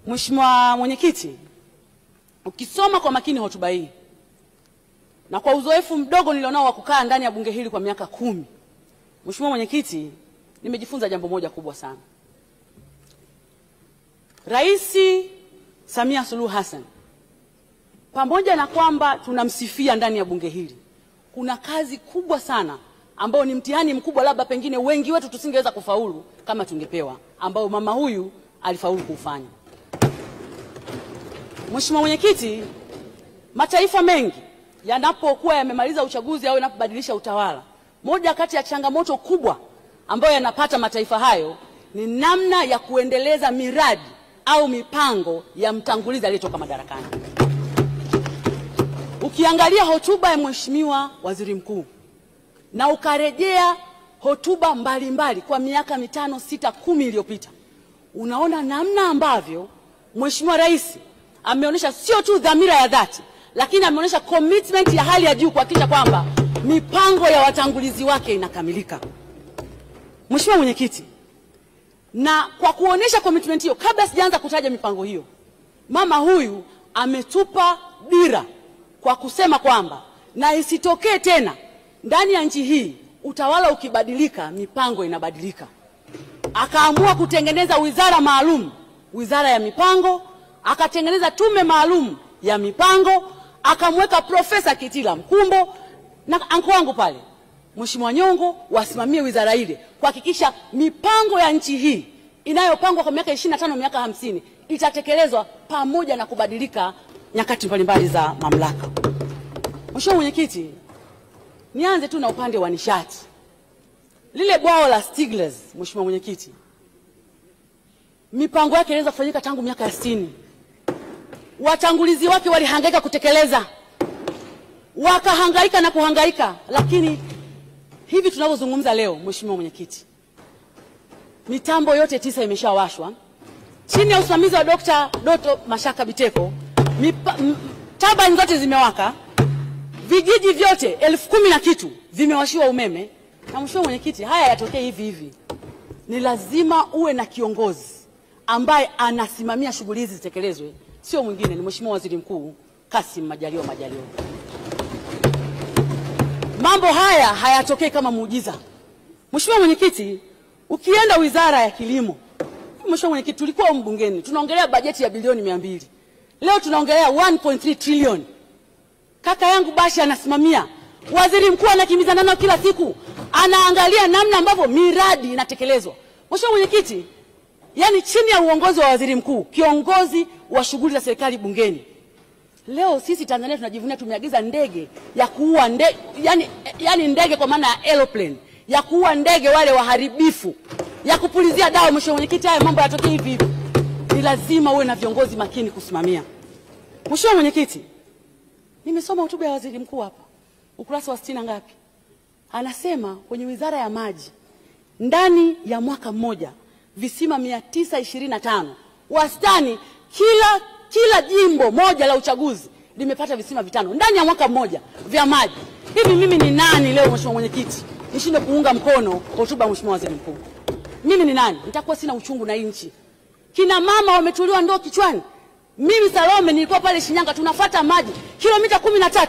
Mheshimiwa Mwenyekiti, ukisoma kwa makini hotuba hii na kwa uzoefu mdogo nilionao wa kukaa ndani ya bunge hili kwa miaka 10, Mheshimiwa Mwenyekiti, nimejifunza jambo moja kubwa sana. Rais Samia Suluhu Hassan, pamoja na kwamba tunamsifia ndani ya bunge hili, kuna kazi kubwa sana ambayo ni mtihani mkubwa, labda pengine wengi wetu tusingeweza kufaulu kama tungepewa, ambao mama huyu alifaulu kufanya. Mheshimiwa Mwenyekiti, mataifa mengi yanapokuwa yamemaliza uchaguzi au yanapobadilisha utawala, moja kati ya changamoto kubwa ambayo yanapata mataifa hayo ni namna ya kuendeleza miradi au mipango ya mtangulizi aliyetoka madarakani. Ukiangalia hotuba ya Mheshimiwa Waziri Mkuu na ukarejea hotuba mbalimbali kwa miaka 5, 6, 10 iliyopita, unaona namna ambavyo Mheshimiwa Rais ameonyesha sio tu dhamira ya dhati, lakini ameonyesha commitment ya hali ya juu kuhakikisha kwamba mipango ya watangulizi wake inakamilika. Mheshimiwa Mwenyekiti, na kwa kuonyesha commitment hiyo, kabla sijaanza kutaja mipango hiyo, mama huyu ametupa dira kwa kusema kwamba na isitokee tena ndani ya nchi hii utawala ukibadilika mipango inabadilika. Akaamua kutengeneza wizara maalum, wizara ya mipango, akatengeneza tume maalum ya mipango, akamweka Profesa Kitila Mkumbo na anko wangu pale Mheshimiwa Nyongo wasimamie wizara ile kuhakikisha mipango ya nchi hii inayopangwa kwa miaka 25, miaka 50 itatekelezwa pamoja na kubadilika nyakati mbalimbali za mamlaka. Mheshimiwa Mwenyekiti, nianze tu na upande wa nishati. Lile bwawa la Stiegler's, Mheshimiwa Mwenyekiti, mipango yake ilianza kufanyika tangu miaka ya 60. Watangulizi wake walihangaika kutekeleza, wakahangaika na kuhangaika, lakini hivi tunavyozungumza leo, Mheshimiwa Mwenyekiti, mitambo yote 9 imeshawashwa chini ya usimamizi wa Dr. Doto Mashaka Biteko. Turbine zote zimewaka, vijiji vyote 10,000 na kitu vimewashiwa umeme. Na Mheshimiwa Mwenyekiti, haya yatokee hivi hivi, ni lazima uwe na kiongozi ambaye anasimamia shughuli hizi zitekelezwe. Sio mwingine, ni Mheshimiwa Waziri Mkuu Kassim Majaliwa. Mambo haya hayatokei kama muujiza. Mheshimiwa Mwenyekiti, ukienda Wizara ya Kilimo, Mheshimiwa Mwenyekiti, tulikuwa mbungeni tunaongelea bajeti ya bilioni 200. Leo tunaongelea 1.3 trillion. Kaka yangu Bashe anasimamia, Waziri Mkuu anakimbizana nao kila siku, anaangalia namna ambavyo miradi inatekelezwa. Mheshimiwa Mwenyekiti, yani chini ya uongozi wa Waziri Mkuu, kiongozi wa shughuli za serikali bungeni, leo sisi Tanzania tunajivunia tumeagiza ndege ya kuua ndege, yani ndege kwa maana ya aeroplane, ya kuua ndege wale waharibifu, ya kupulizia dawa. Mheshimiwa Mwenyekiti, haya mambo yatokee hivi hivi, ni lazima uwe na viongozi makini kusimamia. Mheshimiwa Mwenyekiti, nimesoma hotuba ya Waziri Mkuu hapa, ukurasa wa 60 ngapi, anasema kwenye Wizara ya Maji ndani ya mwaka mmoja visima 925, wastani kila jimbo moja la uchaguzi limepata visima 5 ndani ya mwaka mmoja vya maji. Hivi mimi ni nani leo Mheshimiwa Mwenyekiti nishinde kuunga mkono hotuba ya Mheshimiwa Waziri Mkuu? Mimi ni nani? Nitakuwa sina uchungu na nchi. Kina mama wametuliwa ndoo kichwani. Mimi Salome nilikuwa pale Shinyanga, tunafuata maji kilomita 13,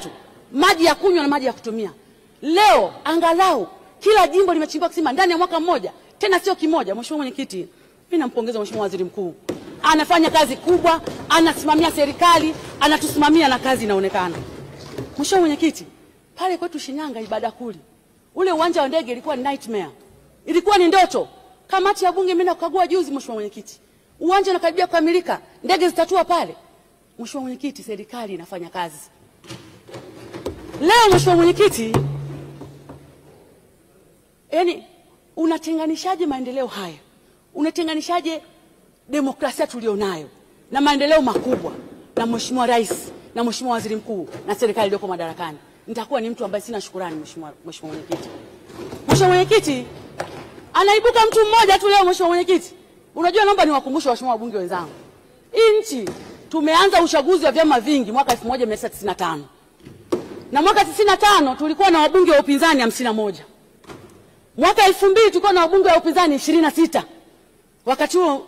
maji ya kunywa na maji ya kutumia. Leo angalau kila jimbo limechimba kisima ndani ya mwaka mmoja, tena sio kimoja. Mheshimiwa Mwenyekiti, mimi nampongeza Mheshimiwa Waziri Mkuu, anafanya kazi kubwa, anasimamia serikali, anatusimamia na kazi inaonekana. Mheshimiwa Mwenyekiti, pale kwetu Shinyanga Ibadakuli, ule uwanja wa ndege ilikuwa nightmare, ilikuwa ni ndoto. Kamati ya bunge imeenda kukagua juzi, Mheshimiwa Mwenyekiti, uwanja unakaribia kukamilika, ndege zitatua pale. Mheshimiwa Mwenyekiti, serikali inafanya kazi. Leo Mheshimiwa Mwenyekiti, yani unatenganishaje maendeleo haya? Unatenganishaje demokrasia tulionayo na maendeleo makubwa na Mheshimiwa Rais na Mheshimiwa Waziri Mkuu na serikali iliyoko madarakani? Nitakuwa ni mtu ambaye sina shukrani. Mheshimiwa Mwenyekiti, Mheshimiwa Mwenyekiti, anaibuka mtu mmoja tu leo. Mheshimiwa Mwenyekiti, unajua, naomba niwakumbushe Waheshimiwa wabunge wenzangu, hii nchi tumeanza uchaguzi wa vyama vingi mwaka 1995 na mwaka 95 tulikuwa na wabunge wa upinzani 51. Mwaka 2000 tulikuwa na wabunge wa upinzani 26. Wakati huo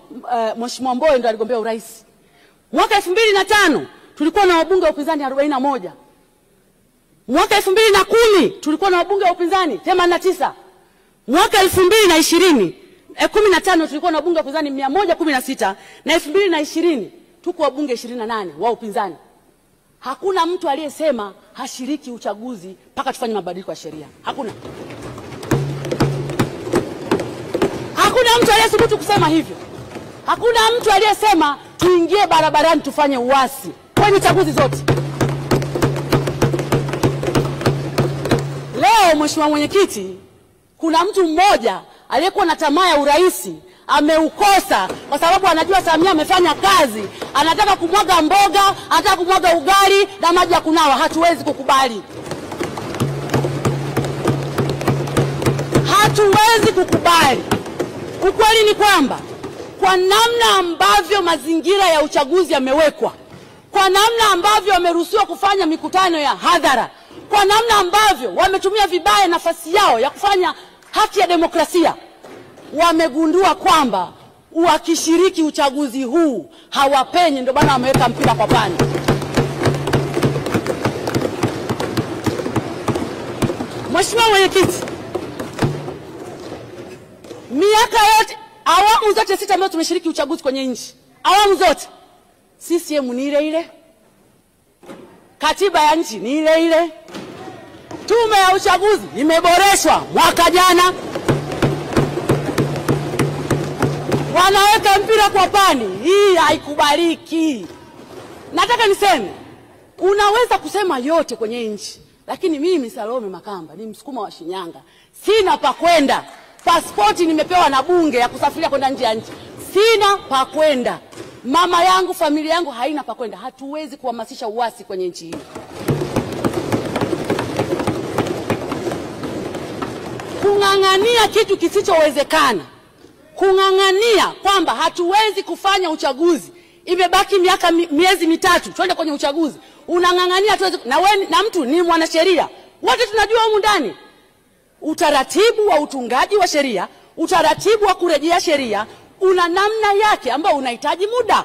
Mheshimiwa Mbowe ndo aligombea urais. Mwaka 2005 tulikuwa na wabunge wa upinzani 41. Mwaka 2010 tulikuwa na wabunge wa upinzani 89. Mwaka 2015 tulikuwa na wabunge wa upinzani 116, na 2020 tuko wabunge 28 wa upinzani. Hakuna mtu aliyesema hashiriki uchaguzi mpaka tufanye mabadiliko ya sheria. Hakuna. Hakuna mtu aliyethubutu kusema hivyo. Hakuna mtu aliyesema tuingie barabarani tufanye uasi kwenye chaguzi zote. Leo Mheshimiwa Mwenyekiti, kuna mtu mmoja aliyekuwa na tamaa ya uraisi ameukosa kwa sababu anajua Samia amefanya kazi, anataka kumwaga mboga, anataka kumwaga ugali na maji ya kunawa. Hatuwezi kukubali. Hatuwezi kukubali. Ukweli ni kwamba kwa namna ambavyo mazingira ya uchaguzi yamewekwa, kwa namna ambavyo wameruhusiwa kufanya mikutano ya hadhara, kwa namna ambavyo wametumia vibaya nafasi yao ya kufanya haki ya demokrasia, wamegundua kwamba wakishiriki uchaguzi huu hawapenyi, ndio bana wameweka mpira kwa pani. Mheshimiwa Mwenyekiti, miaka yote, awamu zote 6 ambazo tumeshiriki uchaguzi kwenye nchi, awamu zote CCM ni ile ile, katiba ya nchi ni ile ile, tume ya uchaguzi imeboreshwa mwaka jana, wanaweka mpira kwa pani. Hii haikubaliki. Nataka niseme, unaweza kusema yote kwenye nchi, lakini mimi Salome Makamba ni Msukuma wa Shinyanga, sina pa kwenda. Pasipoti nimepewa na bunge ya kusafiria kwenda nje ya nchi, sina pa kwenda. Mama yangu, familia yangu haina pa kwenda. Hatuwezi kuhamasisha uasi kwenye nchi hii. Kung'ang'ania kitu kisichowezekana, kung'ang'ania kwamba hatuwezi kufanya uchaguzi, imebaki miezi mitatu twende kwenye uchaguzi, unang'ang'ania tuwezi, na mtu ni mwanasheria, wote tunajua humu ndani utaratibu wa utungaji wa sheria, utaratibu wa kurejea sheria una namna yake ambao unahitaji muda.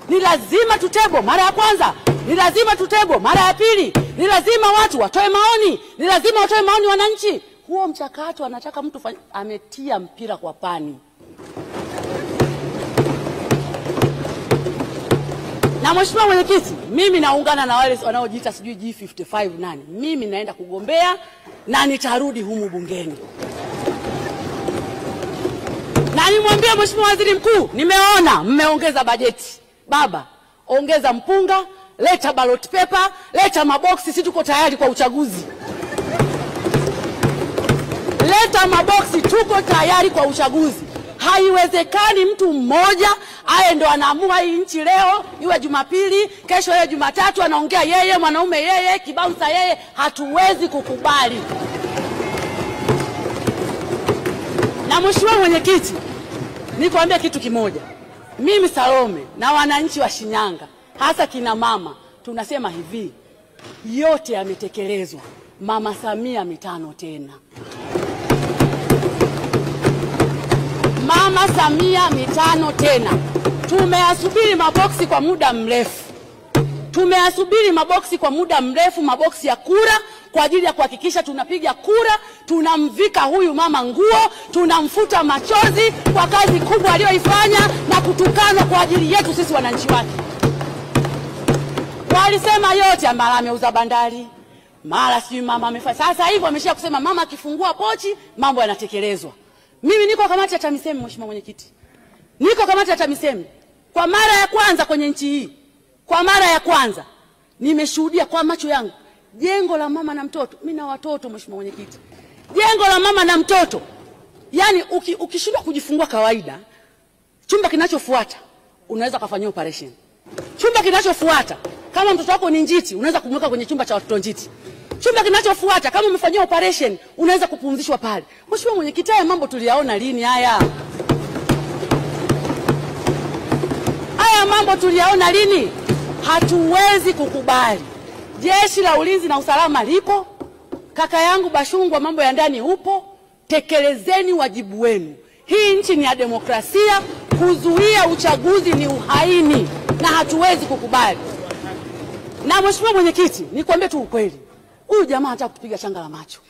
Ni lazima tutebo mara ya kwanza, ni lazima tutebo mara ya pili, ni lazima watu watoe maoni, ni lazima watoe maoni wananchi. Huo mchakato anataka mtu ametia mpira kwa pani. Na Mheshimiwa Mwenyekiti, mimi naungana na wale wanaojiita sijui G55 nani. Mimi naenda kugombea na nitarudi humu bungeni. Na nimwambie Mheshimiwa Waziri Mkuu, nimeona mmeongeza bajeti. Baba, ongeza mpunga, leta ballot paper, leta maboksi, sisi tuko tayari kwa uchaguzi. Leta maboksi, tuko tayari kwa uchaguzi. Haiwezekani mtu mmoja aye ndo anaamua hii nchi leo, iwe Jumapili, kesho iwe Jumatatu, anaongea yeye, mwanaume yeye, kibaunsa yeye. Hatuwezi kukubali. Na Mheshimiwa Mwenyekiti, nikwambia kitu kimoja. Mimi Salome na wananchi wa Shinyanga, hasa kina mama, tunasema hivi, yote yametekelezwa. Mama Samia mitano tena. Mama Samia mitano tena. Tumeyasubiri maboksi kwa muda mrefu. Tumeyasubiri maboksi kwa muda mrefu, maboksi ya kura, kwa ajili ya kuhakikisha tunapiga kura, tunamvika huyu mama nguo, tunamfuta machozi kwa kazi kubwa aliyoifanya na kutukanwa kwa ajili yetu sisi wananchi wake. Walisema yote, mara ameuza bandari, mara si mama amefanya. Sasa hivi wameshia kusema mama akifungua pochi mambo yanatekelezwa. Mimi niko kamati ya TAMISEMI, Mheshimiwa Mwenyekiti. Niko kamati ya TAMISEMI. Kwa mara ya kwanza kwenye nchi hii, kwa mara ya kwanza nimeshuhudia kwa macho yangu jengo la mama na mtoto. Mimi na watoto, Mheshimiwa Mwenyekiti. Jengo la mama na mtoto. Yaani ukishindwa kujifungua kawaida, chumba kinachofuata unaweza kufanyia operation. Chumba kinachofuata kama mtoto wako ni njiti, unaweza kumweka kwenye chumba cha watoto njiti. Chumba kinachofuata kama umefanyia operation unaweza kupumzishwa pale. Mheshimiwa Mwenyekiti, haya mambo tuliyaona lini haya? Haya mambo tuliyaona lini? Hatuwezi kukubali. Jeshi la Ulinzi na Usalama lipo. Kaka yangu Bashungwa, mambo ya ndani upo. Tekelezeni wajibu wenu. Hii nchi ni ya demokrasia. Kuzuia uchaguzi ni uhaini. na hatuwezi kukubali. Na Mheshimiwa Mwenyekiti, nikwambie tu ukweli, huyu jamaa anataka kutupiga changa la macho.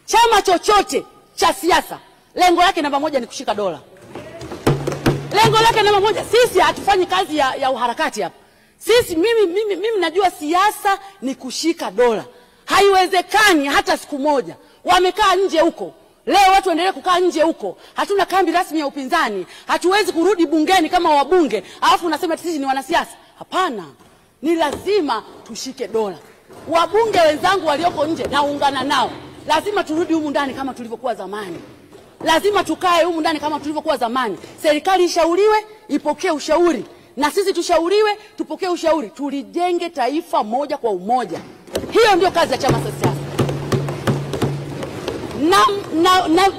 Chama chochote cha siasa lengo lake namba moja ni kushika dola. Lengo lake namba moja. Sisi hatufanyi kazi ya uharakati hapa. Sisi mimi najua siasa ni kushika dola. Haiwezekani hata siku moja. Wamekaa nje huko. Leo watu waendelee kukaa nje huko. Hatuna kambi rasmi ya upinzani. Hatuwezi kurudi bungeni kama wabunge. Alafu unasema sisi ni wanasiasa. Hapana. Ni lazima tushike dola. Wabunge wenzangu walioko nje naungana nao. Lazima turudi humu ndani kama tulivyokuwa zamani. Lazima tukae humu ndani kama tulivyokuwa zamani. Serikali ishauriwe, ipokee ushauri. Na sisi tushauriwe, tupokee ushauri. Tulijenge taifa moja kwa umoja. Hiyo ndio kazi ya chama cha siasa.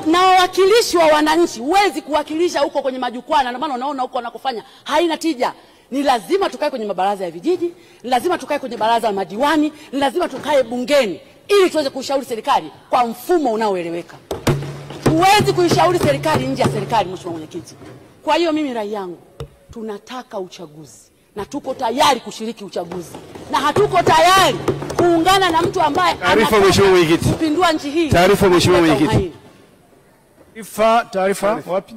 Na wawakilishi wa wananchi, huwezi kuwakilisha huko kwenye majukwaa, na maana unaona huko wanakofanya haina tija. Ni lazima tukae kwenye mabaraza ya vijiji, ni lazima tukae kwenye baraza la madiwani, ni lazima tukae bungeni ili tuweze kushauri serikali kwa mfumo unaoeleweka. Huwezi kuishauri serikali nje ya serikali, Mheshimiwa Mwenyekiti. Kwa hiyo mimi rai yangu, tunataka uchaguzi na tuko tayari kushiriki uchaguzi, na hatuko tayari kuungana na mtu ambaye anataka kupindua nchi hii. Taarifa Mheshimiwa Mwenyekiti. Taarifa wapi?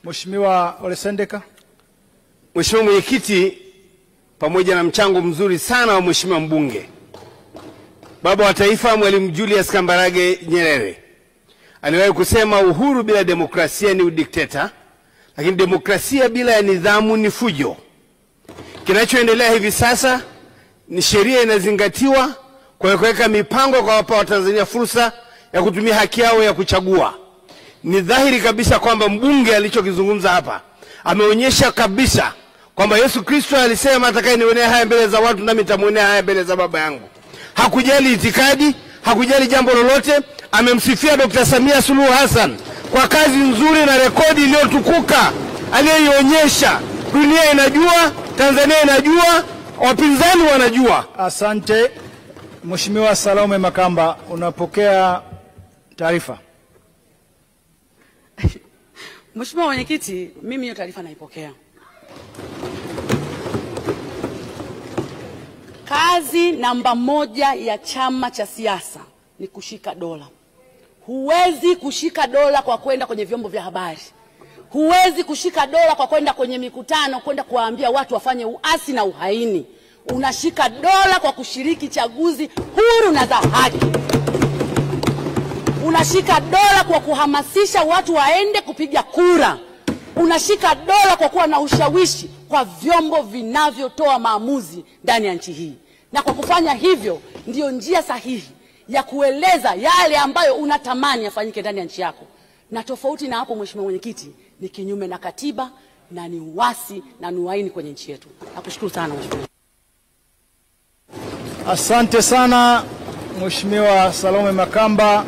Mheshimiwa Ole Sendeka. Mheshimiwa Mwenyekiti, pamoja na mchango mzuri sana wa Mheshimiwa mbunge, baba wa taifa Mwalimu Julius Kambarage Nyerere aliwahi kusema uhuru bila demokrasia ni udikteta, lakini demokrasia bila ya nidhamu ni fujo. Kinachoendelea hivi sasa ni sheria inazingatiwa kwa kuweka mipango kwa wapa wa Tanzania fursa ya kutumia haki yao ya kuchagua. Ni dhahiri kabisa kwamba mbunge alichokizungumza hapa ameonyesha kabisa kwamba Yesu Kristo alisema atakayenionea haya mbele za watu nami nitamuonea haya mbele za Baba yangu. Hakujali itikadi, hakujali jambo lolote. Amemsifia Dr. Samia Suluhu Hassan kwa kazi nzuri na rekodi iliyotukuka aliyoionyesha. Dunia inajua, Tanzania inajua, wapinzani wanajua. Asante. Mheshimiwa Salome Makamba, unapokea taarifa. Mheshimiwa Mwenyekiti, mimi hiyo taarifa naipokea. Kazi namba moja ya chama cha siasa ni kushika dola. Huwezi kushika dola kwa kwenda kwenye vyombo vya habari. Huwezi kushika dola kwa kwenda kwenye mikutano, kwenda kuwaambia watu wafanye uasi na uhaini. Unashika dola kwa kushiriki chaguzi huru na za haki. Unashika dola kwa kuhamasisha watu waende kupiga kura. Unashika dola kwa kuwa na ushawishi kwa vyombo vinavyotoa maamuzi ndani ya nchi hii. Na kwa kufanya hivyo ndiyo njia sahihi ya kueleza yale ambayo unatamani yafanyike ndani ya nchi yako. Na tofauti na hapo, Mheshimiwa Mwenyekiti, ni kinyume na katiba na ni uasi na ni uhaini kwenye nchi yetu. Nakushukuru sana Mheshimiwa. Asante sana Mheshimiwa Salome Makamba.